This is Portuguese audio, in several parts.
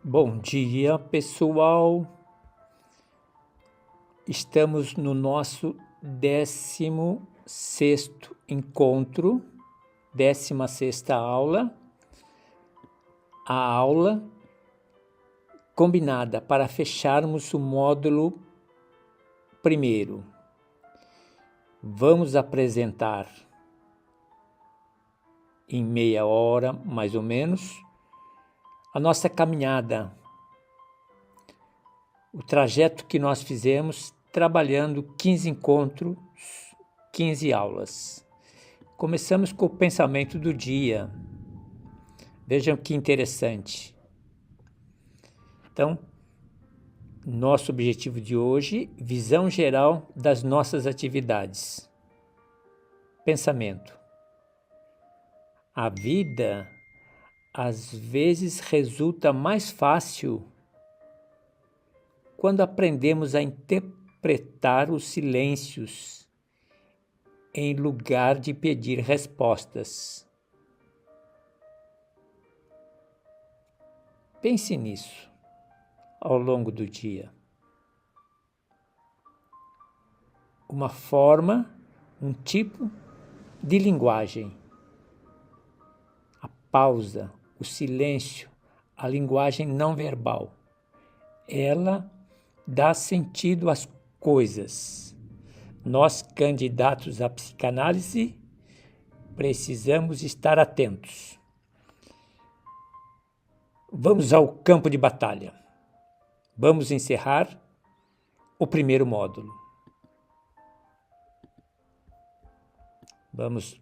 Bom dia, pessoal. Estamos no nosso 16º encontro, 16ª aula. A aula combinada para fecharmos o módulo primeiro. Vamos apresentar em meia hora, mais ou menos, a nossa caminhada, o trajeto que nós fizemos trabalhando 15 encontros, 15 aulas. Começamos com o pensamento do dia. Vejam que interessante. Então, nosso objetivo de hoje, visão geral das nossas atividades. Pensamento. A vida às vezes resulta mais fácil quando aprendemos a interpretar os silêncios em lugar de pedir respostas. Pense nisso ao longo do dia. Uma forma, um tipo de linguagem. A pausa, o silêncio, a linguagem não verbal. Ela dá sentido às coisas. Nós, candidatos à psicanálise, precisamos estar atentos. Vamos ao campo de batalha. Vamos encerrar o primeiro módulo. Vamos,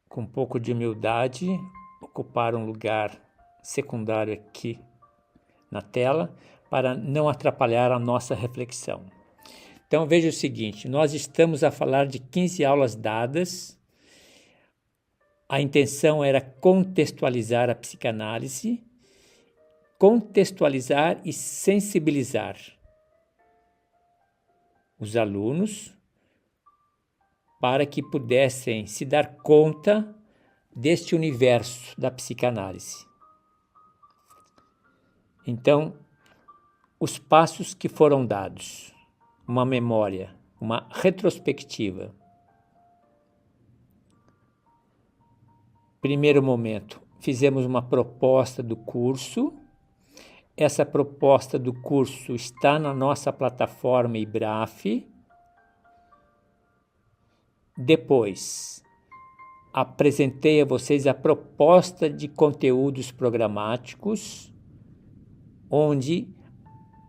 com um pouco de humildade, ocupar um lugar secundário aqui na tela, para não atrapalhar a nossa reflexão. Então veja o seguinte, nós estamos a falar de 15 aulas dadas. A intenção era contextualizar a psicanálise, contextualizar e sensibilizar os alunos para que pudessem se dar conta deste universo da psicanálise. Então, os passos que foram dados, uma memória, uma retrospectiva. Primeiro momento, fizemos uma proposta do curso. Essa proposta do curso está na nossa plataforma IBRAF. Depois, apresentei a vocês a proposta de conteúdos programáticos, onde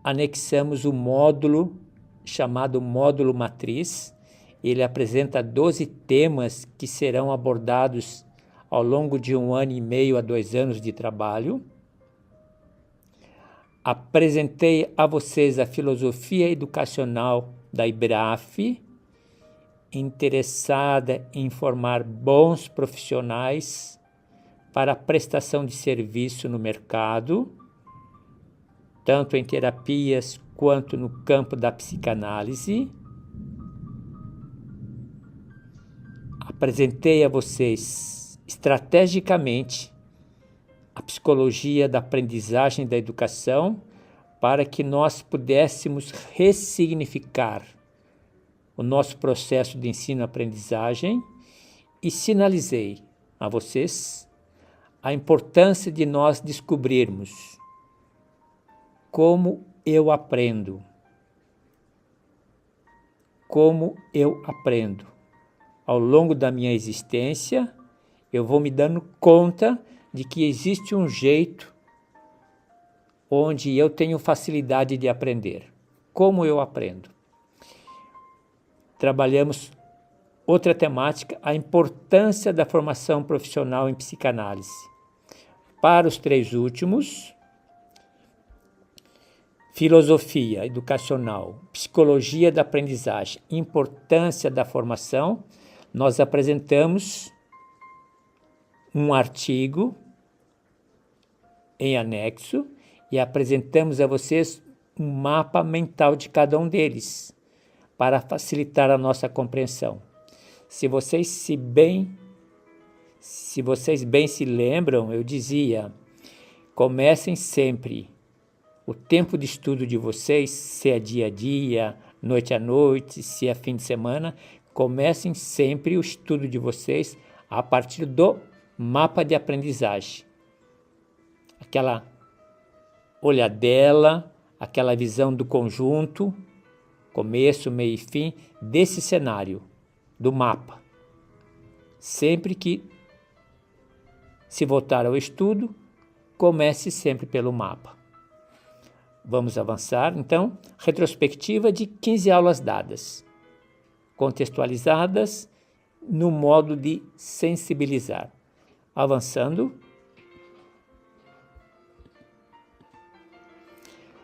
anexamos o módulo chamado módulo matriz. Ele apresenta 12 temas que serão abordados ao longo de 1 ano e meio a 2 anos de trabalho. Apresentei a vocês a filosofia educacional da IBRAF, interessada em formar bons profissionais para a prestação de serviço no mercado, tanto em terapias quanto no campo da psicanálise. Apresentei a vocês estrategicamente a psicologia da aprendizagem e da educação para que nós pudéssemos ressignificar o nosso processo de ensino-aprendizagem e sinalizei a vocês a importância de nós descobrirmos como eu aprendo. Como eu aprendo. Ao longo da minha existência, eu vou me dando conta de que existe um jeito onde eu tenho facilidade de aprender. Como eu aprendo. Trabalhamos outra temática, a importância da formação profissional em psicanálise. Para os 3 últimos, filosofia educacional, psicologia da aprendizagem, importância da formação, nós apresentamos um artigo em anexo e apresentamos a vocês um mapa mental de cada um deles, para facilitar a nossa compreensão. Se vocês bem se lembram, eu dizia, Comecem sempre. O tempo de estudo de vocês, se é dia a dia, noite a noite, se é fim de semana, comecem sempre o estudo de vocês a partir do mapa de aprendizagem. Aquela olhadela, aquela visão do conjunto, começo, meio e fim, desse cenário, do mapa. Sempre que se voltar ao estudo, comece sempre pelo mapa. Vamos avançar, então, retrospectiva de 15 aulas dadas, contextualizadas no modo de sensibilizar. Avançando.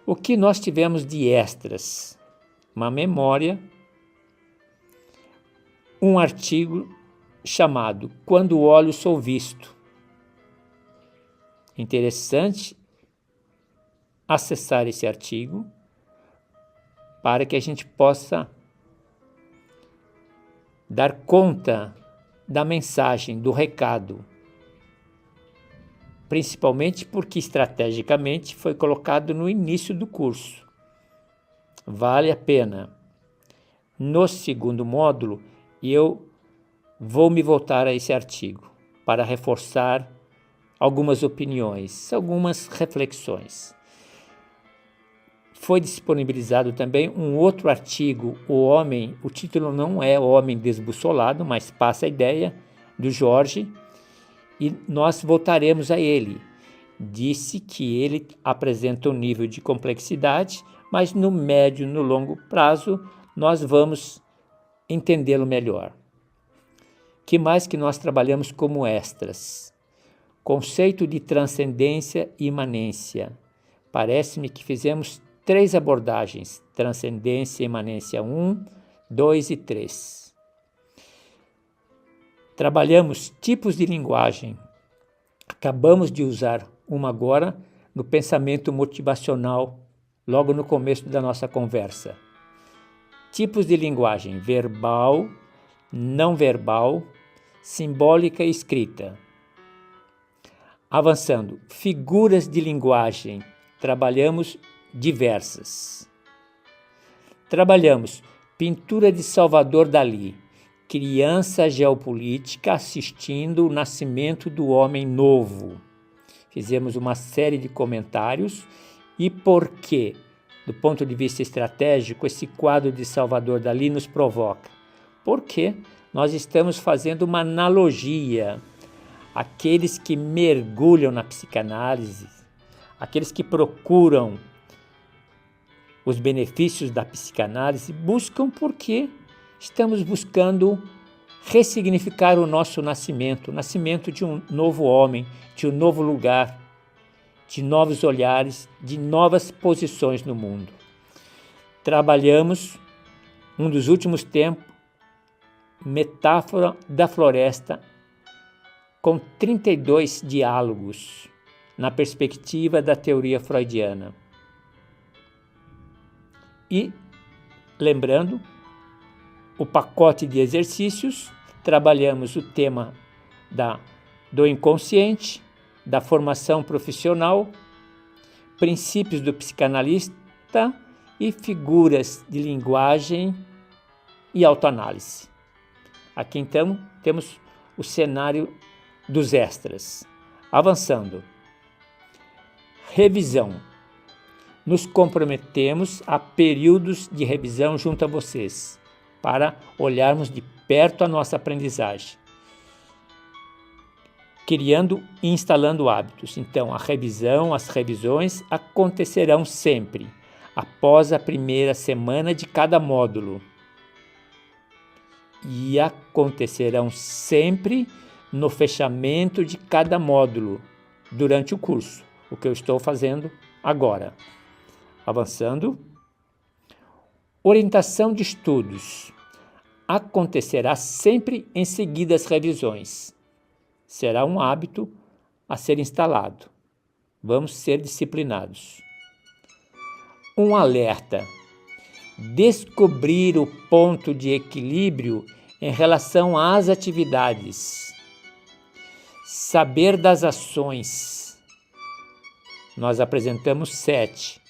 O que nós tivemos de extras? Uma memória, um artigo chamado Quando Olho Sou Visto. Interessante acessar esse artigo para que a gente possa dar conta da mensagem, do recado, principalmente porque estrategicamente foi colocado no início do curso. Vale a pena. No segundo módulo, eu vou me voltar a esse artigo para reforçar algumas opiniões, algumas reflexões. Foi disponibilizado também um outro artigo, o título não é O Homem Desbussolado, mas passa a ideia, do Jorge, e nós voltaremos a ele. Disse que ele apresenta um nível de complexidade, mas no médio e no longo prazo nós vamos entendê-lo melhor. Que mais que nós trabalhamos como extras? Conceito de transcendência e imanência. Parece-me que fizemos 3 abordagens, transcendência e imanência 1, 2 e 3. Trabalhamos tipos de linguagem. Acabamos de usar uma agora no pensamento motivacional, logo no começo da nossa conversa. Tipos de linguagem: verbal, não verbal, simbólica e escrita. Avançando, figuras de linguagem. Trabalhamos diversas. Trabalhamos pintura de Salvador Dalí, criança geopolítica assistindo o nascimento do homem novo. Fizemos uma série de comentários e por que, do ponto de vista estratégico, esse quadro de Salvador Dalí nos provoca? Porque nós estamos fazendo uma analogia. Aqueles que mergulham na psicanálise, aqueles que procuram os benefícios da psicanálise, buscam porque estamos buscando ressignificar o nosso nascimento, o nascimento de um novo homem, de um novo lugar, de novos olhares, de novas posições no mundo. Trabalhamos, um dos últimos tempos, metáfora da floresta, com 32 diálogos, na perspectiva da teoria freudiana. E, lembrando, o pacote de exercícios, trabalhamos o tema do inconsciente, da formação profissional, princípios do psicanalista e figuras de linguagem e autoanálise. Aqui, então, temos o cenário dos extras. Avançando. Revisão. Nos comprometemos a períodos de revisão junto a vocês, para olharmos de perto a nossa aprendizagem, criando e instalando hábitos. Então, a revisão, as revisões acontecerão sempre, após a primeira semana de cada módulo. E acontecerão sempre no fechamento de cada módulo, durante o curso, o que eu estou fazendo agora. Avançando. Orientação de estudos. Acontecerá sempre em seguida às revisões. Será um hábito a ser instalado. Vamos ser disciplinados. Um alerta. Descobrir o ponto de equilíbrio em relação às atividades. Saber das ações. nós apresentamos 7.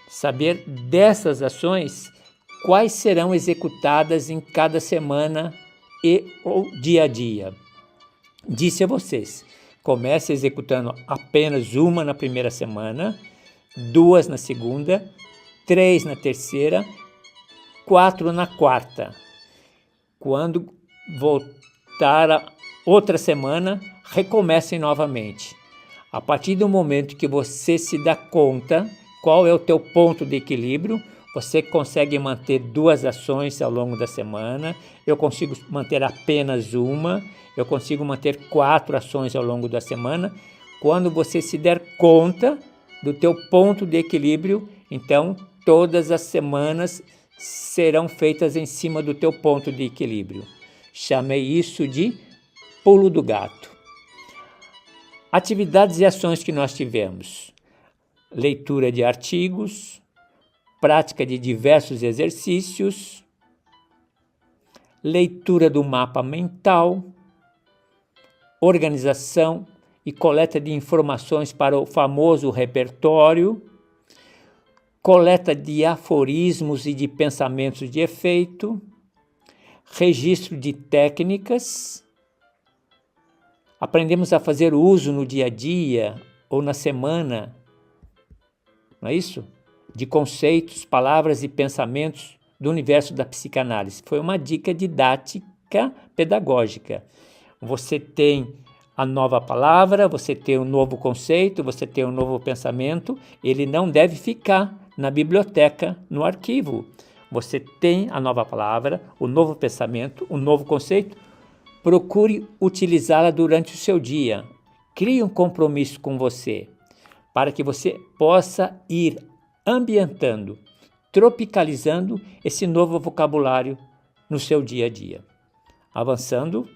Saber dessas ações, quais serão executadas em cada semana e ou dia a dia. Disse a vocês, comece executando apenas uma na primeira semana, 2 na segunda, 3 na terceira, 4 na quarta. Quando voltar a outra semana, recomecem novamente. A partir do momento que você se dá conta qual é o teu ponto de equilíbrio, você consegue manter 2 ações ao longo da semana, eu consigo manter apenas uma, eu consigo manter 4 ações ao longo da semana. Quando você se der conta do teu ponto de equilíbrio, então todas as semanas serão feitas em cima do teu ponto de equilíbrio. Chamei isso de pulo do gato. Atividades e ações que nós tivemos: leitura de artigos, prática de diversos exercícios, leitura do mapa mental, organização e coleta de informações para o famoso repertório, coleta de aforismos e de pensamentos de efeito, registro de técnicas. Aprendemos a fazer uso no dia a dia ou na semana, não é isso? De conceitos, palavras e pensamentos do universo da psicanálise. Foi uma dica didática pedagógica. Você tem a nova palavra, você tem um novo conceito, você tem um novo pensamento, ele não deve ficar na biblioteca, no arquivo. Você tem a nova palavra, o novo pensamento, o novo conceito, procure utilizá-la durante o seu dia. Crie um compromisso com você, para que você possa ir ambientando, tropicalizando esse novo vocabulário no seu dia a dia. Avançando,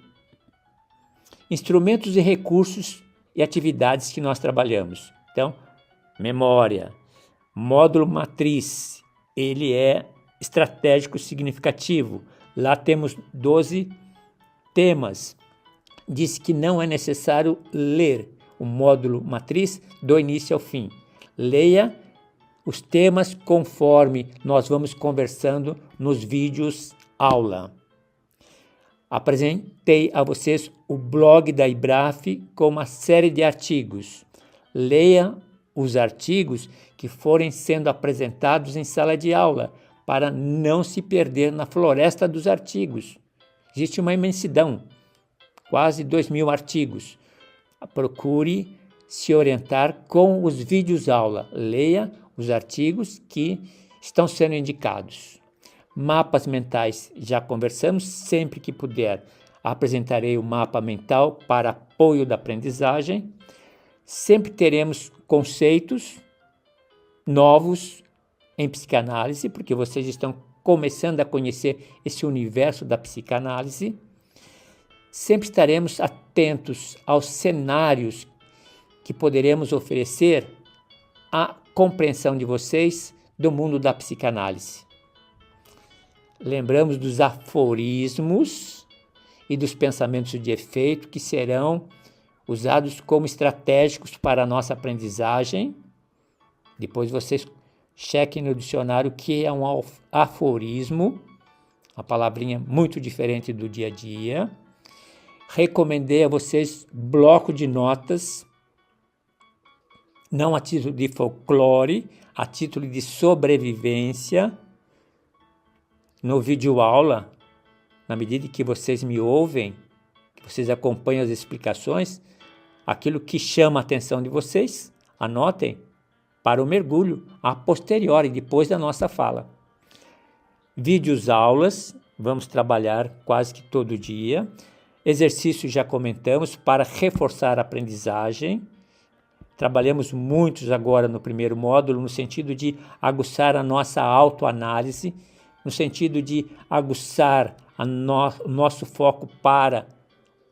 instrumentos e recursos e atividades que nós trabalhamos. Então, memória, módulo matriz, ele é estratégico significativo. Lá temos 12 temas. Diz que não é necessário ler o módulo matriz do início ao fim. Leia os temas conforme nós vamos conversando nos vídeos aula. Apresentei a vocês o blog da IBRAF com uma série de artigos. Leia os artigos que forem sendo apresentados em sala de aula, para não se perder na floresta dos artigos. Existe uma imensidão, quase 2.000 artigos. Procure se orientar com os vídeos aula. Leia os artigos que estão sendo indicados. Mapas mentais, já conversamos, sempre que puder apresentarei o mapa mental para apoio da aprendizagem. Sempre teremos conceitos novos em psicanálise, porque vocês estão começando a conhecer esse universo da psicanálise. Sempre estaremos atentos aos cenários que poderemos oferecer à compreensão de vocês do mundo da psicanálise. Lembramos dos aforismos e dos pensamentos de efeito que serão usados como estratégicos para a nossa aprendizagem. Depois vocês chequem no dicionário o que é um aforismo, uma palavrinha muito diferente do dia a dia. Recomendei a vocês bloco de notas, não a título de folclore, a título de sobrevivência. No vídeo aula, na medida que vocês me ouvem, que vocês acompanham as explicações, aquilo que chama a atenção de vocês, anotem para o mergulho a posteriori, depois da nossa fala. Vídeos aulas, vamos trabalhar quase que todo dia. Exercícios já comentamos para reforçar a aprendizagem. Trabalhamos muitos agora no primeiro módulo, no sentido de aguçar a nossa autoanálise, no sentido de aguçar o nosso foco para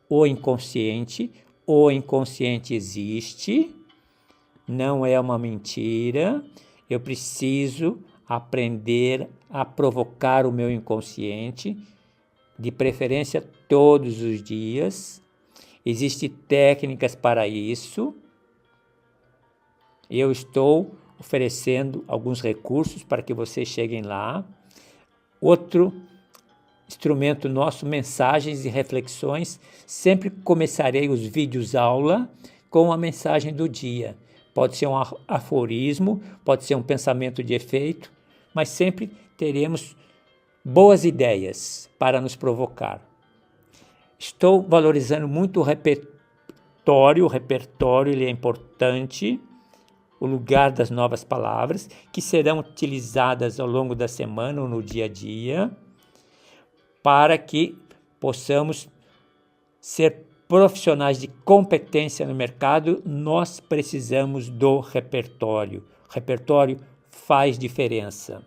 o inconsciente. O inconsciente existe, não é uma mentira. Eu preciso aprender a provocar o meu inconsciente, de preferência todos os dias. Existem técnicas para isso. Eu estou oferecendo alguns recursos para que vocês cheguem lá. Outro instrumento nosso, mensagens e reflexões. Sempre começarei os vídeos aula com a mensagem do dia. Pode ser um aforismo, pode ser um pensamento de efeito, mas sempre teremos boas ideias para nos provocar. Estou valorizando muito o repertório. O repertório ele é importante, o lugar das novas palavras, que serão utilizadas ao longo da semana ou no dia a dia, para que possamos ser profissionais de competência no mercado. Nós precisamos do repertório. O repertório faz diferença.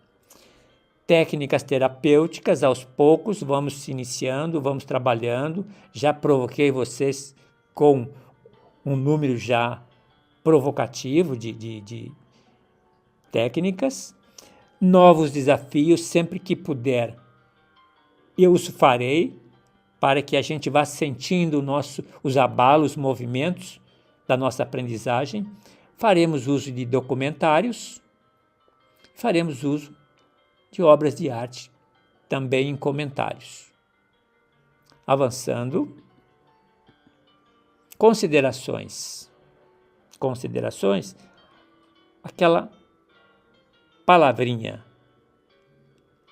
Técnicas terapêuticas, aos poucos, vamos se iniciando, vamos trabalhando. Já provoquei vocês com um número já provocativo de técnicas. Novos desafios, sempre que puder, eu os farei, para que a gente vá sentindo os abalos, os movimentos da nossa aprendizagem. Faremos uso de documentários, faremos uso de obras de arte, também em comentários. Avançando. Considerações. Considerações, aquela palavrinha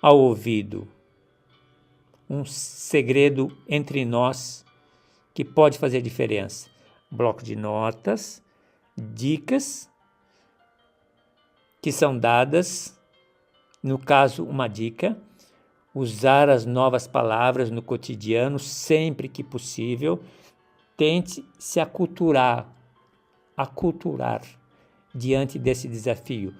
ao ouvido, um segredo entre nós que pode fazer diferença. Bloco de notas, dicas que são dadas, no caso, uma dica: usar as novas palavras no cotidiano sempre que possível. Tente se aculturar diante desse desafio.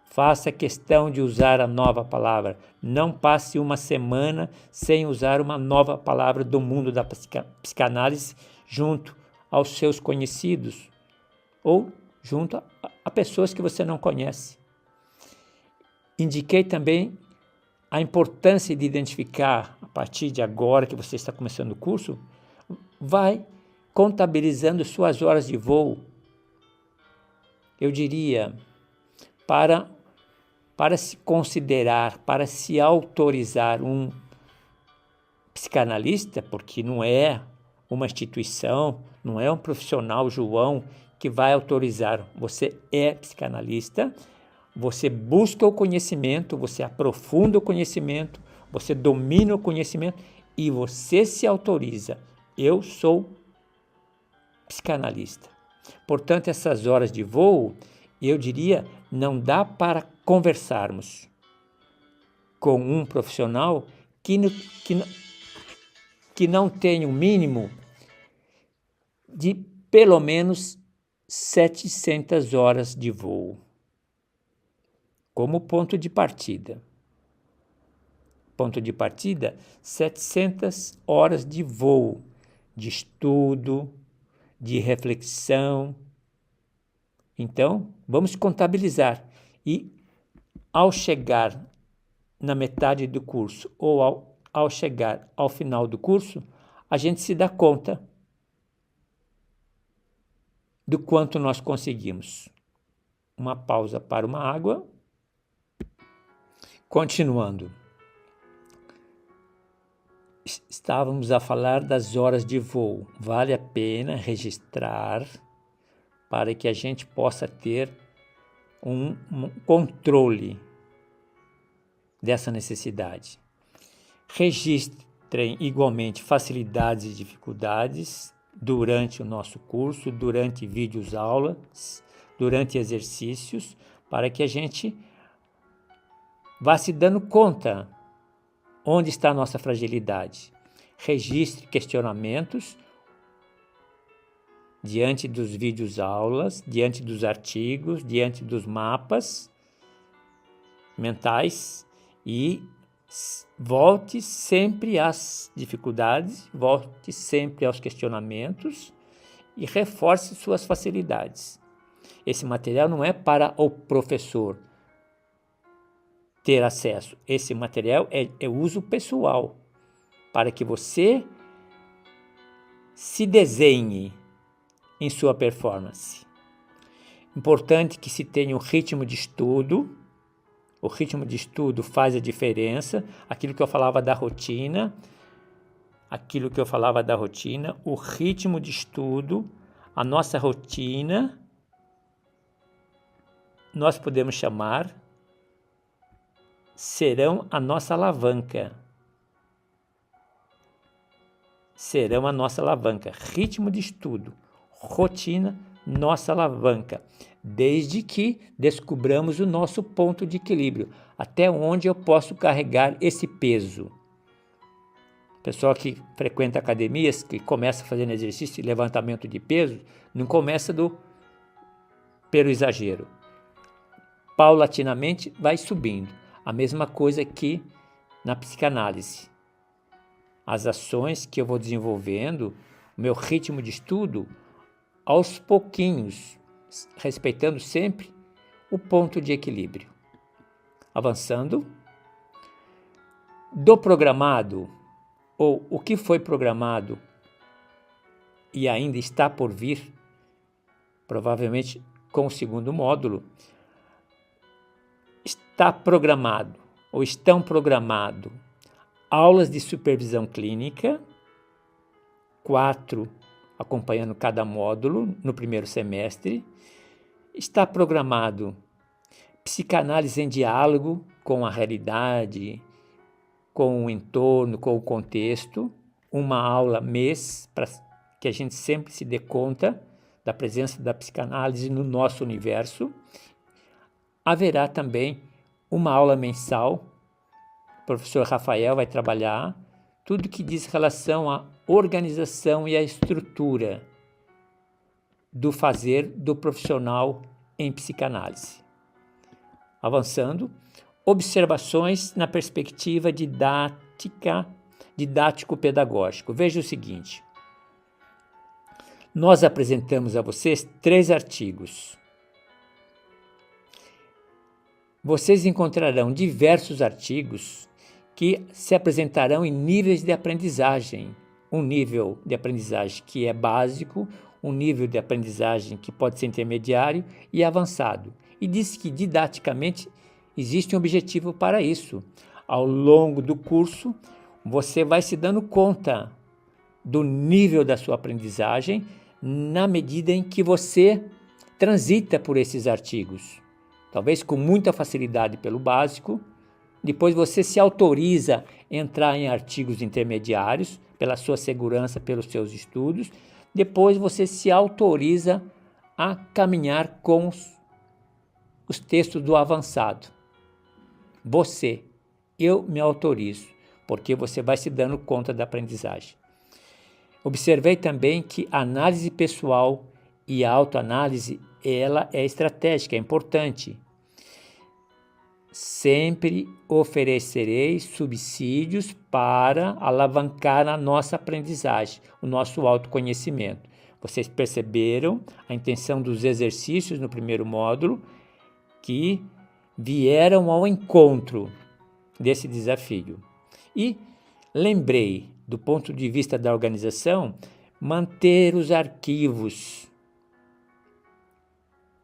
Faça questão de usar a nova palavra. Não passe uma semana sem usar uma nova palavra do mundo da psicanálise junto aos seus conhecidos ou junto a pessoas que você não conhece. Indiquei também a importância de identificar, a partir de agora que você está começando o curso, vai contabilizando suas horas de voo. Eu diria, para se considerar, para se autorizar um psicanalista, porque não é uma instituição, não é um profissional João que vai autorizar. Você é psicanalista, você busca o conhecimento, você aprofunda o conhecimento, você domina o conhecimento e você se autoriza. Eu sou psicanalista. Portanto, essas horas de voo, eu diria, não dá para conversarmos com um profissional que não tenha o mínimo de pelo menos 700 horas de voo como ponto de partida. Ponto de partida, 700 horas de voo, de estudo, de reflexão. Então, vamos contabilizar. E ao chegar na metade do curso ou ao chegar ao final do curso, a gente se dá conta do quanto nós conseguimos. Uma pausa para uma água. Continuando. Estávamos a falar das horas de voo. Vale a pena registrar para que a gente possa ter um controle dessa necessidade. Registrem igualmente facilidades e dificuldades durante o nosso curso, durante vídeos aulas, durante exercícios, para que a gente vá se dando conta onde está a nossa fragilidade. Registre questionamentos diante dos vídeos aulas, diante dos artigos, diante dos mapas mentais e volte sempre às dificuldades, volte sempre aos questionamentos e reforce suas facilidades. Esse material não é para o professor ter acesso. Esse material é uso pessoal, para que você se desenhe em sua performance. Importante que se tenha um ritmo de estudo. O ritmo de estudo faz a diferença. Aquilo que eu falava da rotina, o ritmo de estudo, a nossa rotina, nós podemos chamar, serão a nossa alavanca. Serão a nossa alavanca. Ritmo de estudo, rotina, nossa alavanca. Desde que descobramos o nosso ponto de equilíbrio. Até onde eu posso carregar esse peso. Pessoal que frequenta academias, que começa fazendo exercício e levantamento de peso, não começa pelo exagero. Paulatinamente vai subindo. A mesma coisa que na psicanálise. As ações que eu vou desenvolvendo, o meu ritmo de estudo, aos pouquinhos, respeitando sempre o ponto de equilíbrio. Avançando. Do programado, ou o que foi programado e ainda está por vir, provavelmente com o segundo módulo, está programado, ou estão programados, aulas de supervisão clínica, 4 acompanhando cada módulo no primeiro semestre. Está programado psicanálise em diálogo com a realidade, com o entorno, com o contexto, uma aula mês, para que a gente sempre se dê conta da presença da psicanálise no nosso universo. Haverá também uma aula mensal. O professor Rafael vai trabalhar tudo que diz relação à organização e à estrutura do fazer do profissional em psicanálise. Avançando, observações na perspectiva didático-pedagógico. Veja o seguinte, nós apresentamos a vocês 3 artigos. Vocês encontrarão diversos artigos que se apresentarão em níveis de aprendizagem. Um nível de aprendizagem que é básico, um nível de aprendizagem que pode ser intermediário e avançado. E diz que didaticamente existe um objetivo para isso. Ao longo do curso, você vai se dando conta do nível da sua aprendizagem na medida em que você transita por esses artigos. Talvez com muita facilidade pelo básico, depois você se autoriza a entrar em artigos intermediários, pela sua segurança, pelos seus estudos. Depois você se autoriza a caminhar com os textos do avançado. Eu me autorizo, porque você vai se dando conta da aprendizagem. Observei também que a análise pessoal e a autoanálise, ela é estratégica, é importante. Sempre oferecerei subsídios para alavancar a nossa aprendizagem, o nosso autoconhecimento. Vocês perceberam a intenção dos exercícios no primeiro módulo que vieram ao encontro desse desafio. E lembrei, do ponto de vista da organização, manter os arquivos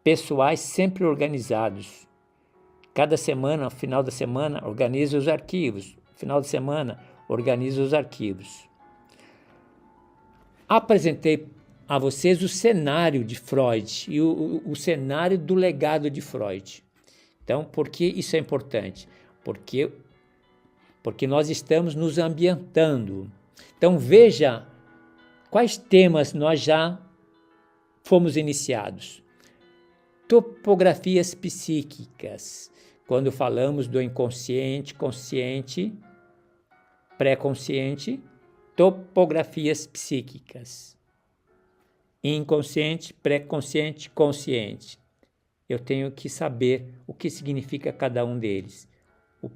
pessoais sempre organizados. Cada semana, no final da semana, organiza os arquivos. Final de semana, organiza os arquivos. Apresentei a vocês o cenário de Freud e o cenário do legado de Freud. Então, por que isso é importante? Porque nós estamos nos ambientando. Então, veja quais temas nós já fomos iniciados. Topografias psíquicas, quando falamos do inconsciente, consciente, pré-consciente, topografias psíquicas. Inconsciente, pré-consciente, consciente. Eu tenho que saber o que significa cada um deles. O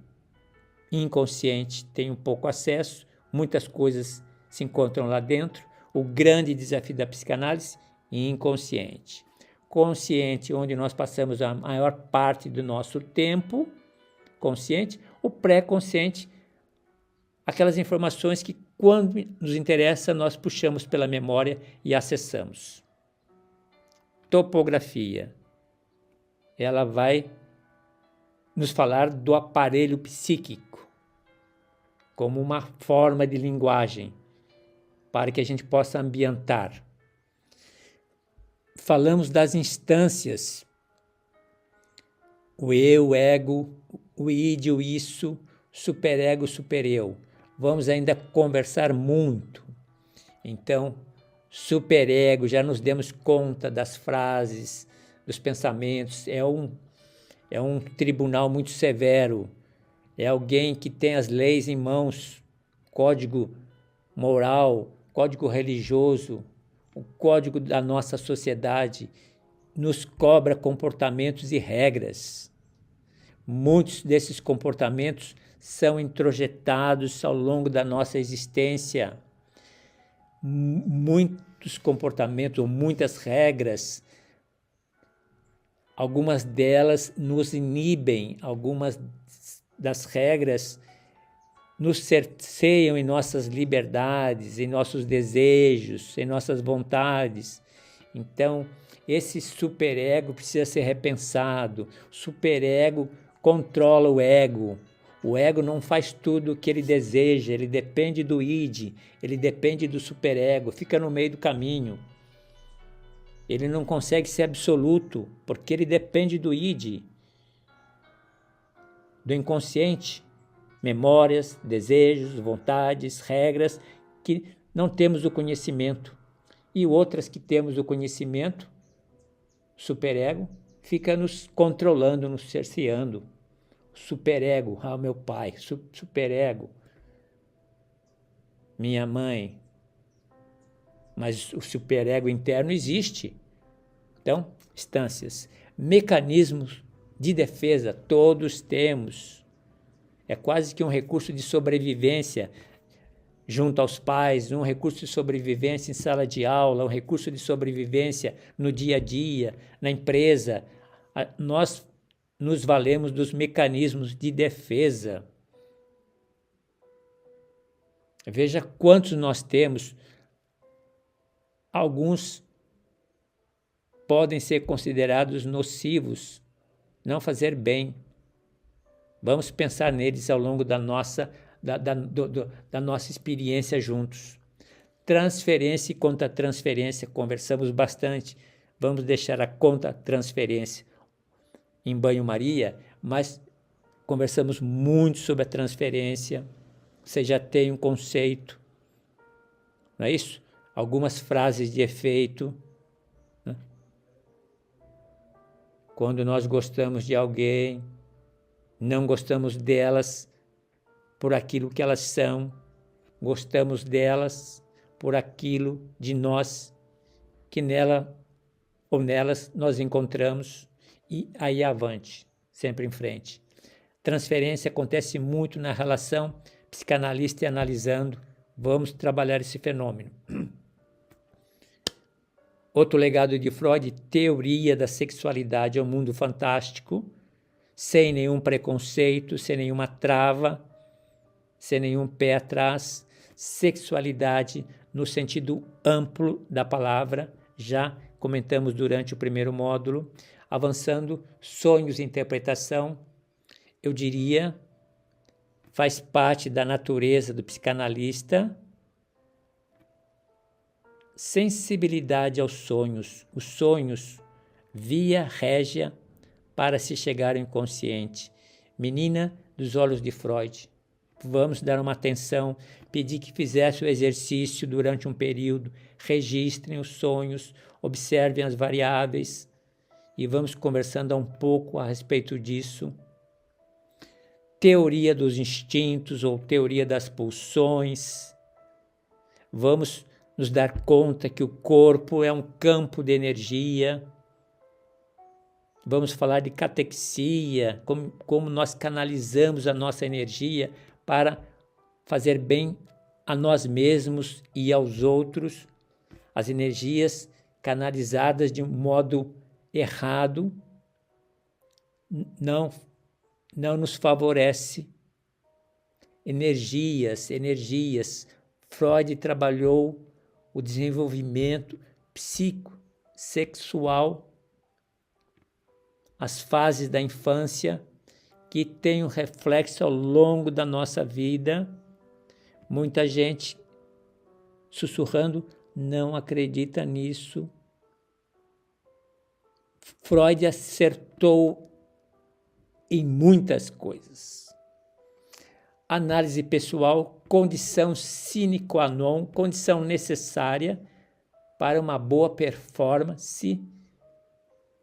inconsciente tem um pouco acesso, muitas coisas se encontram lá dentro. O grande desafio da psicanálise, inconsciente. Consciente, onde nós passamos a maior parte do nosso tempo, consciente. O pré-consciente, aquelas informações que, quando nos interessa, nós puxamos pela memória e acessamos. Topografia. ela vai nos falar do aparelho psíquico como uma forma de linguagem para que a gente possa ambientar. Falamos das instâncias, o eu, o ego, o id, o isso, superego, supereu. Vamos ainda conversar muito. Então, superego, já nos demos conta das frases, dos pensamentos, é um tribunal muito severo, é alguém que tem as leis em mãos, código moral, código religioso, o código da nossa sociedade, nos cobra comportamentos e regras. Muitos desses comportamentos são introjetados ao longo da nossa existência. Muitos comportamentos ou muitas regras, algumas delas nos inibem, algumas das regras nos cerceiam em nossas liberdades, em nossos desejos, em nossas vontades. Então, esse superego precisa ser repensado. O superego controla o ego. O ego não faz tudo o que ele deseja, ele depende do id, ele depende do superego, fica no meio do caminho. Ele não consegue ser absoluto, porque ele depende do id, do inconsciente, memórias, desejos, vontades, regras que não temos o conhecimento. E outras que temos o conhecimento, superego, fica nos controlando, nos cerceando. Superego, meu pai, superego, minha mãe. Mas o superego interno existe. Então, instâncias, mecanismos de defesa, todos temos. É quase que um recurso de sobrevivência junto aos pais, um recurso de sobrevivência em sala de aula, um recurso de sobrevivência no dia a dia, na empresa. Nós nos valemos dos mecanismos de defesa. Veja quantos nós temos. Alguns podem ser considerados nocivos, não fazer bem. Vamos pensar neles ao longo da nossa experiência juntos. Transferência e contra-transferência, conversamos bastante. Vamos deixar a contra-transferência em banho-maria, mas conversamos muito sobre a transferência. Você já tem um conceito, não é isso? Algumas frases de efeito. Né? Quando nós gostamos de alguém, não gostamos delas por aquilo que elas são, gostamos delas por aquilo de nós que nela ou nelas nós encontramos, e aí avante, sempre em frente. Transferência acontece muito na relação psicanalista e analisando. Vamos trabalhar esse fenômeno. Outro legado de Freud, teoria da sexualidade, é um mundo fantástico, sem nenhum preconceito, sem nenhuma trava, sem nenhum pé atrás. Sexualidade no sentido amplo da palavra, já comentamos durante o primeiro módulo. Avançando, sonhos e interpretação, eu diria, faz parte da natureza do psicanalista. Sensibilidade aos sonhos, os sonhos, via régia para se chegar ao inconsciente. Menina dos olhos de Freud. Vamos dar uma atenção, pedir que fizesse o exercício durante um período, registrem os sonhos, observem as variáveis e vamos conversando um pouco a respeito disso. Teoria dos instintos ou teoria das pulsões. Vamos nos dar conta que o corpo é um campo de energia. Vamos falar de catexia, como nós canalizamos a nossa energia para fazer bem a nós mesmos e aos outros. As energias canalizadas de um modo errado não nos favorece. Energias. Freud trabalhou o desenvolvimento psicossexual as fases da infância que têm um reflexo ao longo da nossa vida. Muita gente sussurrando, não acredita nisso. Freud acertou em muitas coisas. Análise pessoal, condição sine qua non, condição necessária para uma boa performance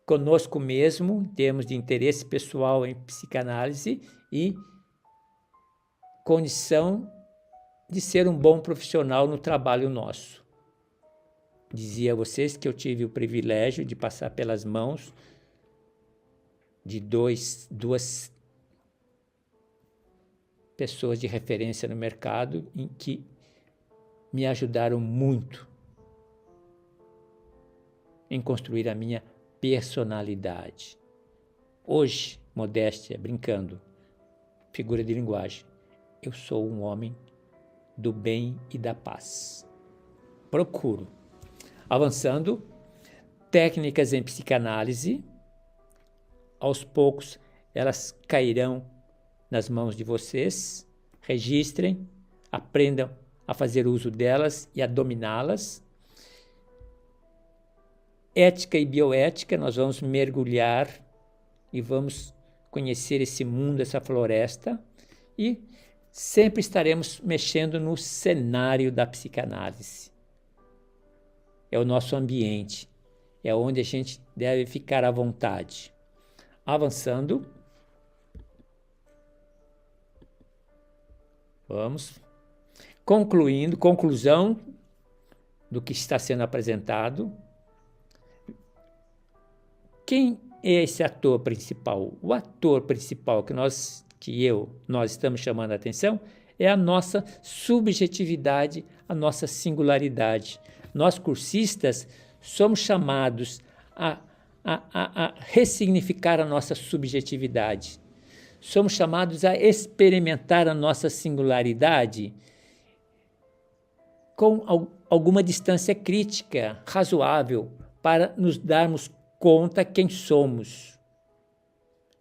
conosco mesmo, em termos de interesse pessoal em psicanálise, e condição de ser um bom profissional no trabalho nosso. Dizia a vocês que eu tive o privilégio de passar pelas mãos de duas pessoas de referência no mercado em que me ajudaram muito em construir a minha personalidade. Hoje, modéstia, brincando, figura de linguagem, eu sou um homem do bem e da paz. Procuro. Avançando, técnicas em psicanálise, aos poucos elas cairão nas mãos de vocês, registrem, aprendam a fazer uso delas e a dominá-las. Ética e bioética, nós vamos mergulhar e vamos conhecer esse mundo, essa floresta, e sempre estaremos mexendo no cenário da psicanálise. É o nosso ambiente, é onde a gente deve ficar à vontade. Avançando, vamos conclusão do que está sendo apresentado. Quem é esse ator principal? O ator principal que nós estamos chamando a atenção é a nossa subjetividade, a nossa singularidade. Nós, cursistas, somos chamados a ressignificar a nossa subjetividade. Somos chamados a experimentar a nossa singularidade com alguma distância crítica razoável para nos darmos conta quem somos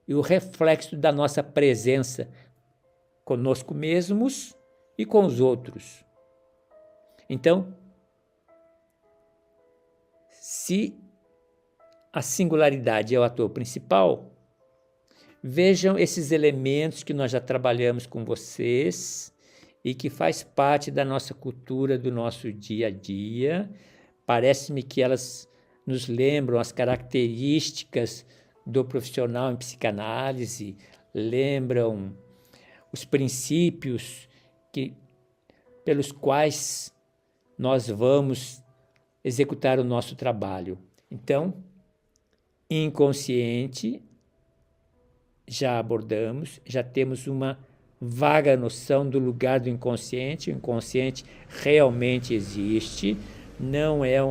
e o reflexo da nossa presença conosco mesmos e com os outros. Então, se a singularidade é o ator principal, vejam esses elementos que nós já trabalhamos com vocês e que faz parte da nossa cultura, do nosso dia a dia. Parece-me que elas nos lembram as características do profissional em psicanálise, lembram os princípios pelos quais nós vamos executar o nosso trabalho. Então, inconsciente, já abordamos, já temos uma vaga noção do lugar do inconsciente. O inconsciente realmente existe, não é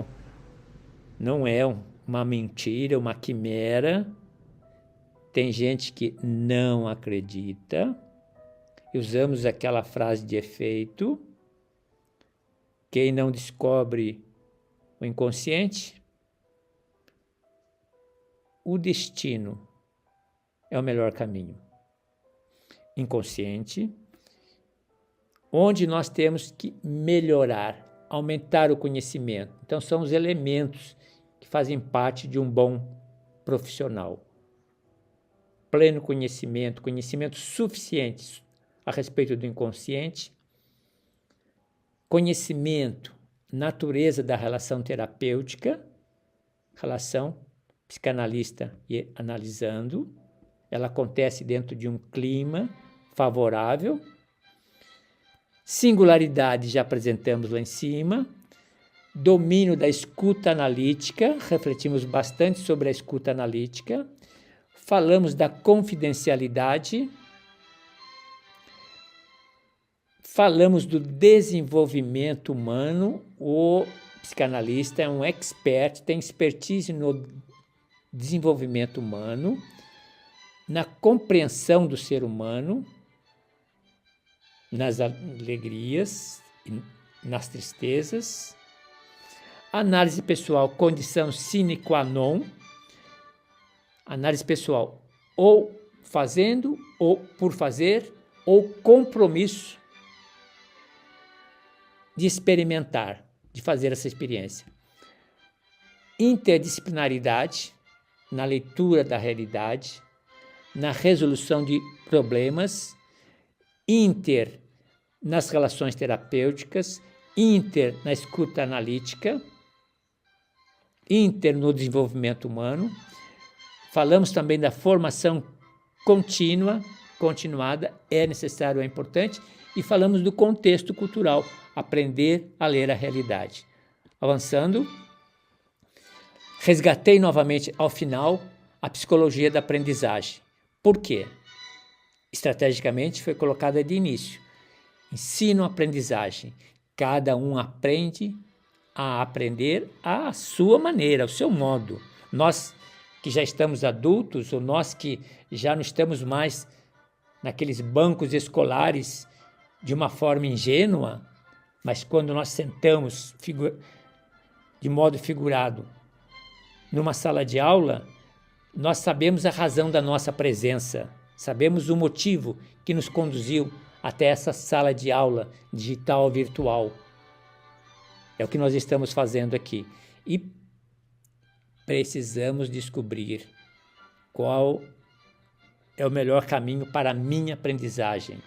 uma mentira, uma quimera. Tem gente que não acredita. Usamos aquela frase de efeito: quem não descobre o inconsciente, o destino é o melhor caminho. Inconsciente, onde nós temos que melhorar, aumentar o conhecimento. Então, são os elementos que fazem parte de um bom profissional. Pleno conhecimento, conhecimento suficiente a respeito do inconsciente, conhecimento, natureza da relação terapêutica, relação psicanalista e analisando, ela acontece dentro de um clima favorável. Singularidade já apresentamos lá em cima. Domínio da escuta analítica, refletimos bastante sobre a escuta analítica. Falamos da confidencialidade. Falamos do desenvolvimento humano. O psicanalista é um expert, tem expertise no desenvolvimento humano, na compreensão do ser humano, nas alegrias e nas tristezas. Análise pessoal, condição sine qua non. Análise pessoal, ou fazendo, ou por fazer, ou compromisso de experimentar, de fazer essa experiência. Interdisciplinaridade na leitura da realidade, na resolução de problemas, inter nas relações terapêuticas, inter na escuta analítica, inter no desenvolvimento humano. Falamos também da formação continuada, é necessário, é importante, e falamos do contexto cultural, aprender a ler a realidade. Avançando, resgatei novamente ao final a psicologia da aprendizagem. Por quê? Estrategicamente foi colocada de início. Ensino-aprendizagem. Cada um aprende a aprender à sua maneira, ao seu modo. Nós que já estamos adultos, ou nós que já não estamos mais naqueles bancos escolares de uma forma ingênua, mas quando nós sentamos de modo figurado numa sala de aula, nós sabemos a razão da nossa presença, sabemos o motivo que nos conduziu até essa sala de aula digital virtual. É o que nós estamos fazendo aqui. E precisamos descobrir qual é o melhor caminho para a minha aprendizagem.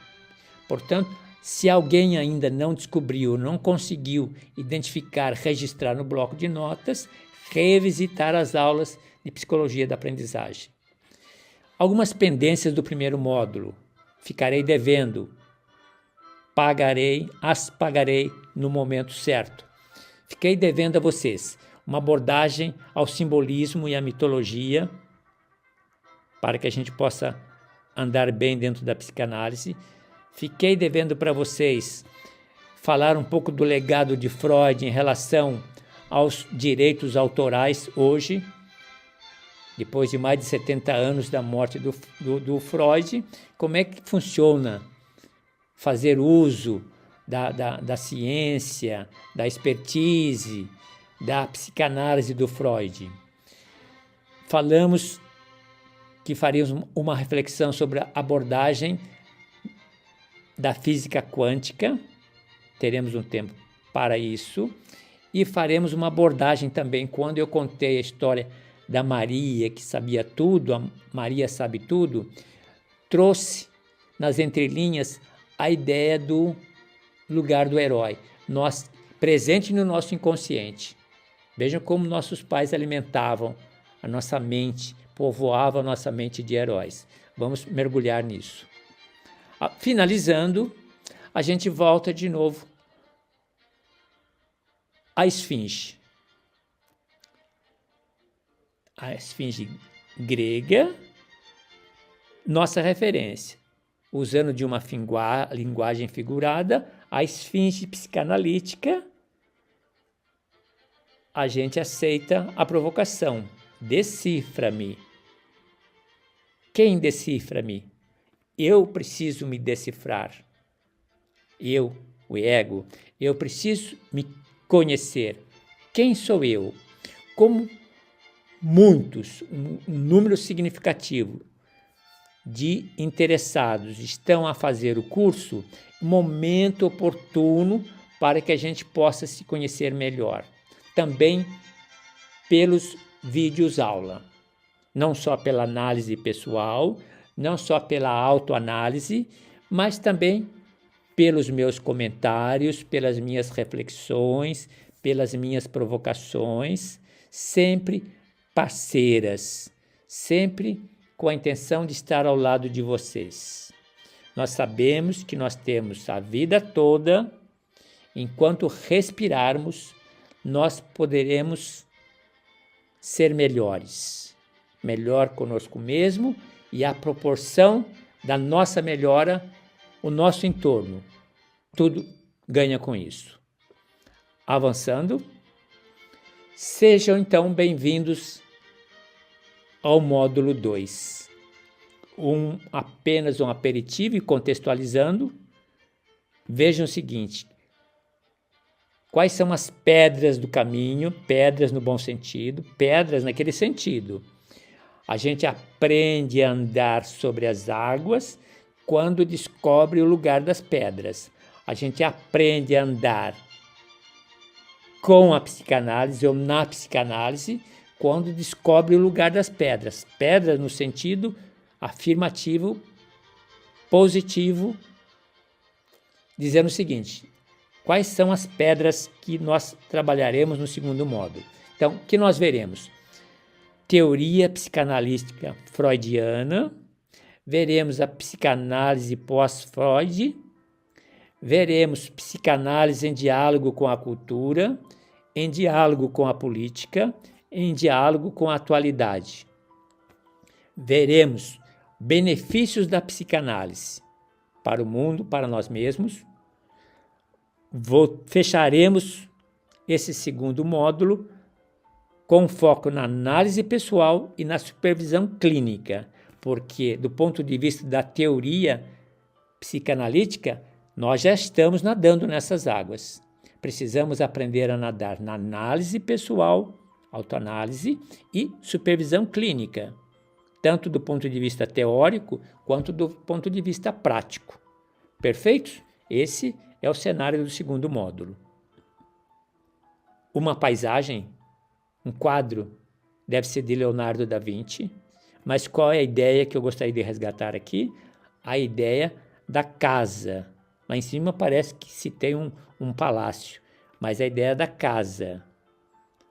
Portanto, se alguém ainda não descobriu, não conseguiu identificar, registrar no bloco de notas, revisitar as aulas de psicologia da aprendizagem. Algumas pendências do primeiro módulo. Ficarei devendo. As pagarei no momento certo. Fiquei devendo a vocês uma abordagem ao simbolismo e à mitologia, para que a gente possa andar bem dentro da psicanálise. Fiquei devendo para vocês falar um pouco do legado de Freud em relação aos direitos autorais hoje, depois de mais de 70 anos da morte do Freud. Como é que funciona fazer uso da ciência, da expertise, da psicanálise do Freud. Falamos que faríamos uma reflexão sobre a abordagem da física quântica, teremos um tempo para isso, e faremos uma abordagem também, quando eu contei a história da Maria, que sabia tudo, a Maria sabe tudo, trouxe nas entrelinhas a ideia do lugar do herói, presente no nosso inconsciente. Vejam como nossos pais alimentavam a nossa mente, povoavam a nossa mente de heróis. Vamos mergulhar nisso. Finalizando, a gente volta de novo à esfinge. A esfinge grega, nossa referência. Usando de uma linguagem figurada, a esfinge psicanalítica, a gente aceita a provocação. Decifra-me. Quem decifra-me? Eu preciso me decifrar. Eu, o ego, eu preciso me conhecer. Quem sou eu? Como muitos, um número significativo de interessados estão a fazer o curso, momento oportuno para que a gente possa se conhecer melhor. Também pelos vídeos aula, não só pela análise pessoal, não só pela autoanálise, mas também pelos meus comentários, pelas minhas reflexões, pelas minhas provocações, sempre parceiras, sempre com a intenção de estar ao lado de vocês. Nós sabemos que nós temos a vida toda, enquanto respirarmos, nós poderemos ser melhores, melhor conosco mesmo, e à proporção da nossa melhora, o nosso entorno, tudo ganha com isso. Avançando, sejam então bem-vindos ao módulo 2. Apenas um aperitivo e contextualizando, vejam o seguinte: quais são as pedras do caminho, pedras no bom sentido, pedras naquele sentido. A gente aprende a andar sobre as águas quando descobre o lugar das pedras. A gente aprende a andar com a psicanálise ou na psicanálise quando descobre o lugar das pedras. Pedras no sentido afirmativo, positivo, dizendo o seguinte: quais são as pedras que nós trabalharemos no segundo módulo? Então, o que nós veremos? Teoria psicanalística freudiana, veremos a psicanálise pós-Freud, veremos psicanálise em diálogo com a cultura, em diálogo com a política, em diálogo com a atualidade. Veremos benefícios da psicanálise para o mundo, para nós mesmos. Fecharemos esse segundo módulo com foco na análise pessoal e na supervisão clínica, porque do ponto de vista da teoria psicanalítica, nós já estamos nadando nessas águas. Precisamos aprender a nadar na análise pessoal, autoanálise e supervisão clínica, tanto do ponto de vista teórico quanto do ponto de vista prático. Perfeito? Esse é o cenário do segundo módulo. Uma paisagem, um quadro, deve ser de Leonardo da Vinci, mas qual é a ideia que eu gostaria de resgatar aqui? A ideia da casa. Lá em cima parece que se tem um palácio, mas a ideia da casa.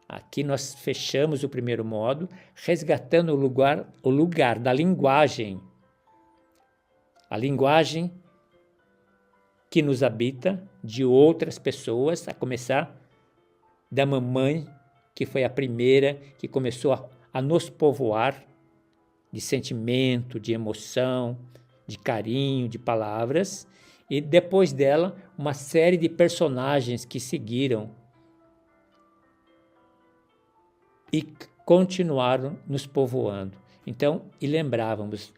Aqui nós fechamos o primeiro módulo, resgatando o lugar da linguagem. A linguagem que nos habita, de outras pessoas, a começar da mamãe, que foi a primeira que começou a nos povoar de sentimento, de emoção, de carinho, de palavras, e depois dela uma série de personagens que seguiram e continuaram nos povoando. Então, e lembrávamos,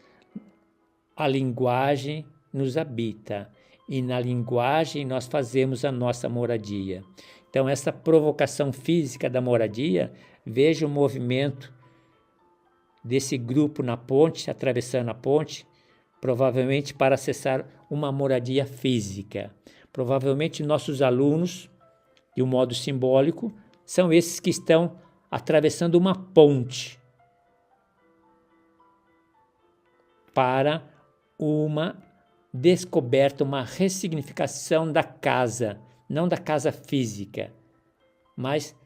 a linguagem nos habita e na linguagem nós fazemos a nossa moradia. Então, essa provocação física da moradia, veja o movimento desse grupo na ponte, atravessando a ponte, provavelmente para acessar uma moradia física. Provavelmente nossos alunos, de um modo simbólico, são esses que estão atravessando uma ponte para uma descoberta, uma ressignificação da casa, não da casa física, mas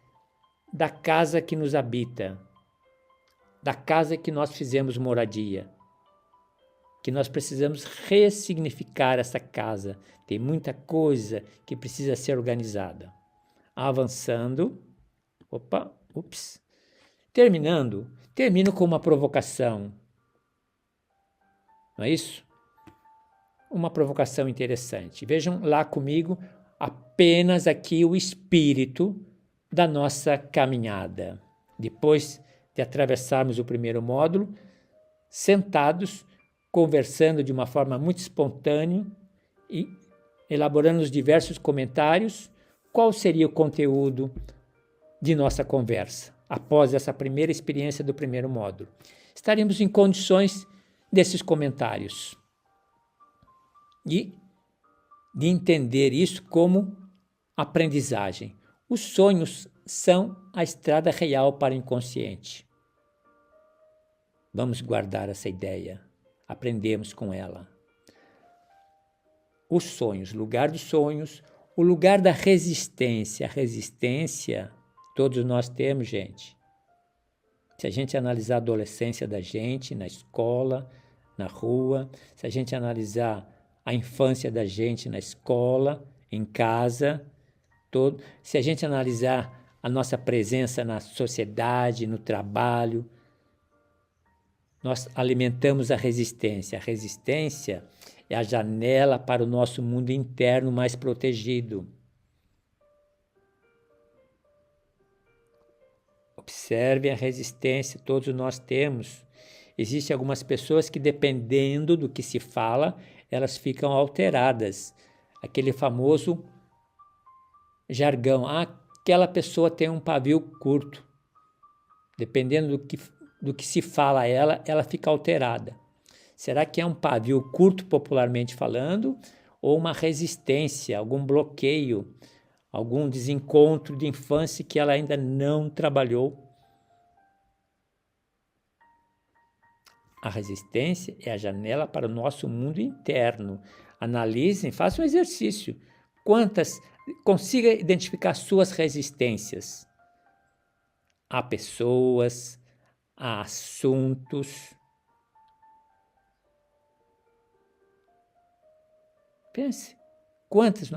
da casa que nos habita, da casa que nós fizemos moradia, que nós precisamos ressignificar essa casa. Tem muita coisa que precisa ser organizada. Avançando, termino com uma provocação. Não é isso? Uma provocação interessante. Vejam lá comigo apenas aqui o espírito da nossa caminhada. Depois de atravessarmos o primeiro módulo, sentados, conversando de uma forma muito espontânea e elaborando os diversos comentários, qual seria o conteúdo de nossa conversa após essa primeira experiência do primeiro módulo? Estaremos em condições desses comentários e de entender isso como aprendizagem. Os sonhos são a estrada real para o inconsciente. Vamos guardar essa ideia, aprendemos com ela. Os sonhos, lugar dos sonhos, o lugar da resistência. A resistência todos nós temos, gente. Se a gente analisar a adolescência da gente, na escola, na rua, se a gente analisar a infância da gente na escola, em casa, se a gente analisar a nossa presença na sociedade, no trabalho, nós alimentamos a resistência. A resistência é a janela para o nosso mundo interno mais protegido. Observem a resistência, todos nós temos. Existem algumas pessoas que, dependendo do que se fala, elas ficam alteradas. Aquele famoso jargão, aquela pessoa tem um pavio curto. Dependendo do que do que se fala a ela, ela fica alterada. Será que é um pavio curto, popularmente falando, ou uma resistência, algum bloqueio, algum desencontro de infância que ela ainda não trabalhou? A resistência é a janela para o nosso mundo interno. Analisem, façam um exercício. Consiga identificar suas resistências a pessoas, a assuntos. Pense, quantas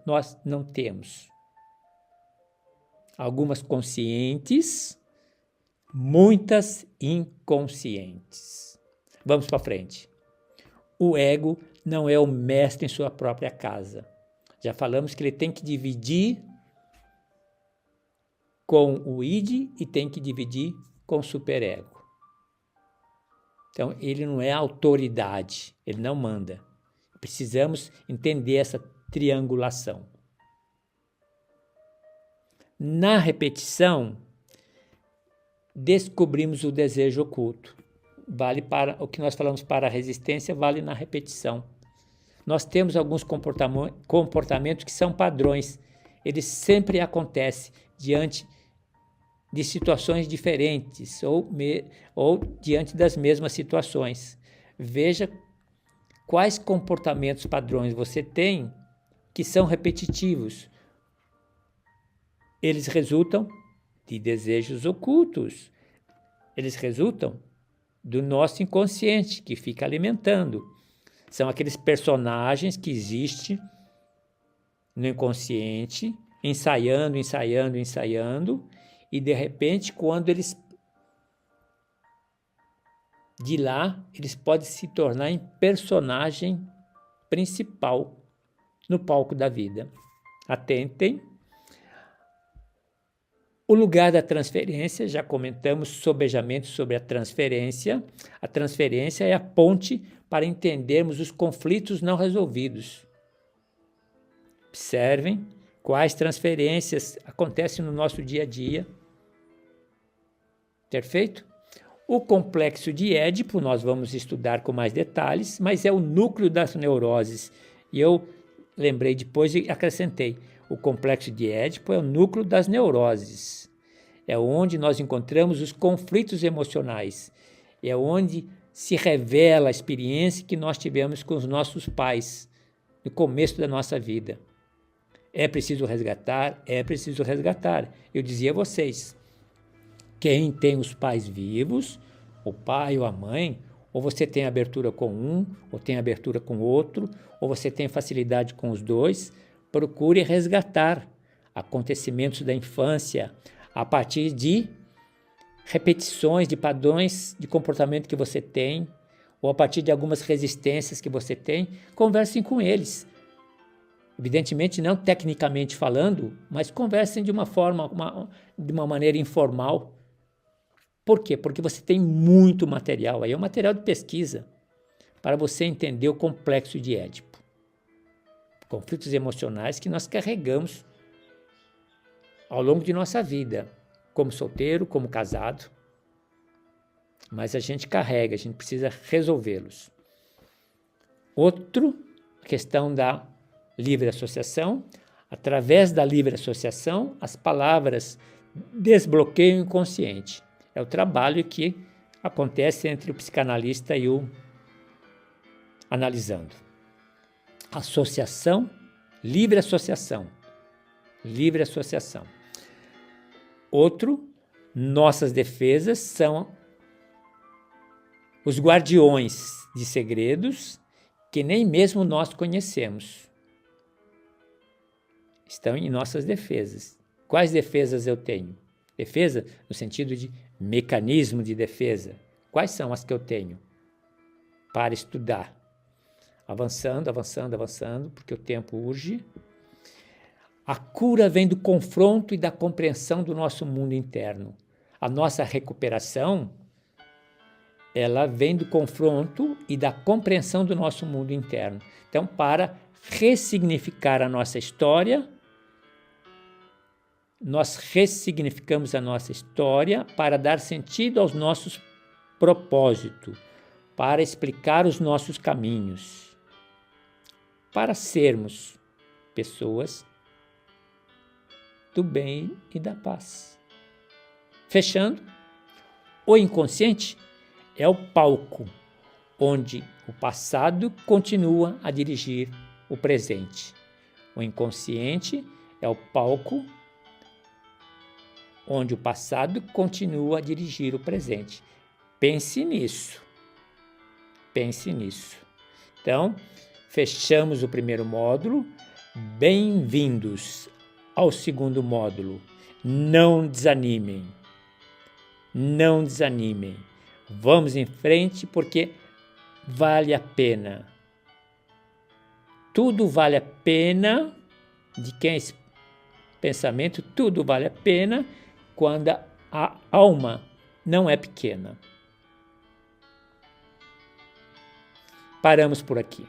nós não temos? Algumas conscientes, muitas inconscientes. Vamos para frente. O ego não é o mestre em sua própria casa. Já falamos que ele tem que dividir com o id e tem que dividir com o superego. Então, ele não é autoridade, ele não manda. Precisamos entender essa triangulação. Na repetição, descobrimos o desejo oculto. Vale para o que nós falamos para a resistência, vale na repetição. Nós temos alguns comportamentos que são padrões. Eles sempre acontecem diante de situações diferentes ou diante das mesmas situações. Veja quais comportamentos padrões você tem que são repetitivos. Eles resultam de desejos ocultos. Eles resultam do nosso inconsciente, que fica alimentando. São aqueles personagens que existem no inconsciente, ensaiando, e de repente, quando eles de lá, eles podem se tornar em personagem principal no palco da vida. Atentem. O lugar da transferência, já comentamos sobejamente sobre a transferência. A transferência é a ponte para entendermos os conflitos não resolvidos. Observem quais transferências acontecem no nosso dia a dia. Perfeito? O complexo de Édipo, nós vamos estudar com mais detalhes, mas é o núcleo das neuroses. E eu lembrei depois e acrescentei. O complexo de Édipo é o núcleo das neuroses. É onde nós encontramos os conflitos emocionais. É onde se revela a experiência que nós tivemos com os nossos pais no começo da nossa vida. É preciso resgatar, é preciso resgatar. Eu dizia a vocês, quem tem os pais vivos, o pai ou a mãe, ou você tem abertura com um, ou tem abertura com outro, ou você tem facilidade com os dois, procure resgatar acontecimentos da infância a partir de repetições, de padrões de comportamento que você tem, ou a partir de algumas resistências que você tem. Conversem com eles. Evidentemente, não tecnicamente falando, mas conversem de uma maneira informal. Por quê? Porque você tem muito material, aí é um material de pesquisa, para você entender o complexo de Édipo. Conflitos emocionais que nós carregamos ao longo de nossa vida, como solteiro, como casado, mas a gente carrega, a gente precisa resolvê-los. Outra questão da livre associação. Através da livre associação, as palavras desbloqueiam o inconsciente. É o trabalho que acontece entre o psicanalista e o analisando. Associação, livre associação. Livre associação. Outro, nossas defesas são os guardiões de segredos que nem mesmo nós conhecemos. Estão em nossas defesas. Quais defesas eu tenho? Defesa no sentido de mecanismo de defesa. Quais são as que eu tenho? Para estudar. Avançando, porque o tempo urge. A cura vem do confronto e da compreensão do nosso mundo interno. A nossa recuperação, ela vem do confronto e da compreensão do nosso mundo interno. Então, para ressignificar a nossa história, nós ressignificamos a nossa história para dar sentido aos nossos propósitos, para explicar os nossos caminhos, para sermos pessoas do bem e da paz. Fechando, o inconsciente é o palco onde o passado continua a dirigir o presente. O inconsciente é o palco onde o passado continua a dirigir o presente. Pense nisso. Pense nisso. Então, fechamos o primeiro módulo. Bem-vindos ao segundo módulo. Não desanimem. Não desanimem. Vamos em frente porque vale a pena. Tudo vale a pena. De quem é esse pensamento? Tudo vale a pena quando a alma não é pequena. Paramos por aqui.